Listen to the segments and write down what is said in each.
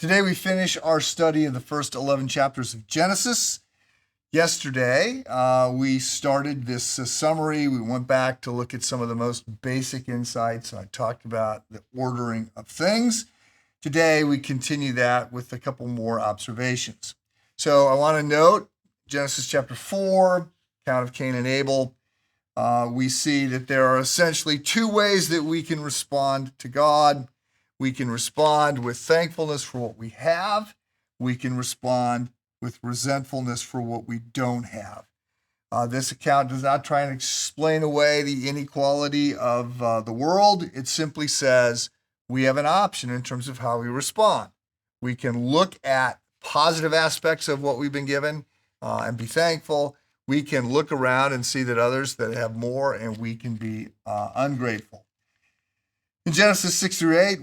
Today we finish our study of the first 11 chapters of Genesis. Yesterday, we started this summary. We went back to look at some of the most basic insights. I talked about the ordering of things. Today, we continue that with a couple more observations. So I want to note Genesis chapter 4, account of Cain and Abel. We see that there are essentially two ways that we can respond to God. We can respond with thankfulness for what we have. We can respond with resentfulness for what we don't have. This account does not try and explain away the inequality of the world. It simply says we have an option in terms of how we respond. We can look at positive aspects of what we've been given and be thankful. We can look around and see that others that have more, and we can be ungrateful. In Genesis 6 through 8,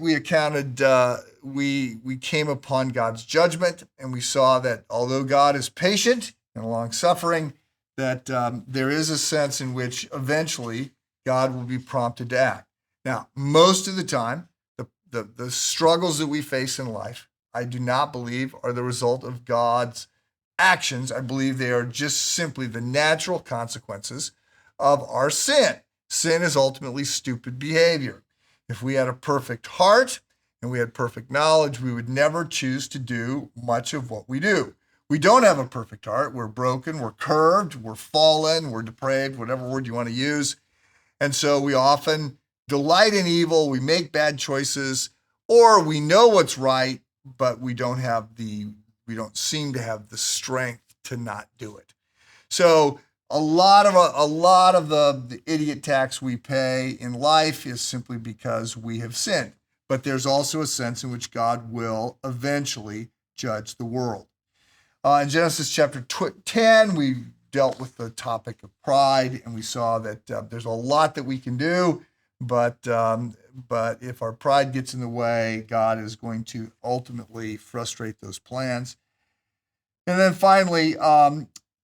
we came upon God's judgment, and we saw that although God is patient and long-suffering, that there is a sense in which eventually God will be prompted to act. Now, most of the time, the struggles that we face in life, I do not believe are the result of God's actions. I believe they are just simply the natural consequences of our sin. Sin is ultimately stupid behavior. If we had a perfect heart and we had perfect knowledge, we would never choose to do much of what we do. We don't have a perfect heart. We're broken, we're curved, we're fallen, we're depraved, whatever word you want to use. And so we often delight in evil, we make bad choices, or we know what's right, but we don't seem to have the strength to not do it. So a lot of the idiot tax we pay in life is simply because we have sinned. But there's also a sense in which God will eventually judge the world. In Genesis chapter 10, we dealt with the topic of pride, and we saw that there's a lot that we can do, but if our pride gets in the way, God is going to ultimately frustrate those plans. And then finally,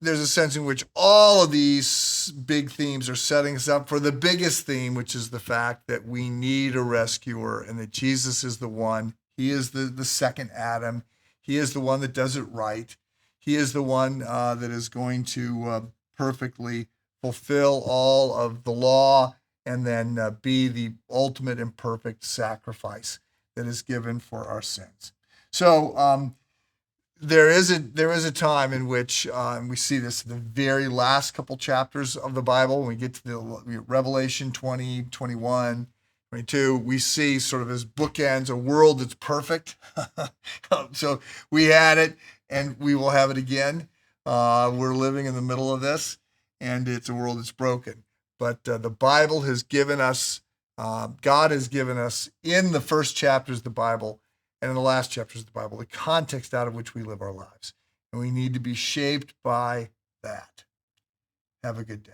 there's a sense in which all of these big themes are setting us up for the biggest theme, which is the fact that we need a rescuer and that Jesus is the one. He is the second Adam. He is the one that does it right. He is the one that is going to perfectly fulfill all of the law and then be the ultimate and perfect sacrifice that is given for our sins. So, there is a time in which we see this in the very last couple chapters of the Bible. When we get to the Revelation 20, 21, 22, we see sort of as bookends a world that's perfect. So we had it, and we will have it again. We're living in the middle of this, and it's a world that's broken. But the Bible has given us, God has given us in the first chapters of the Bible and in the last chapters of the Bible, the context out of which we live our lives. And we need to be shaped by that. Have a good day.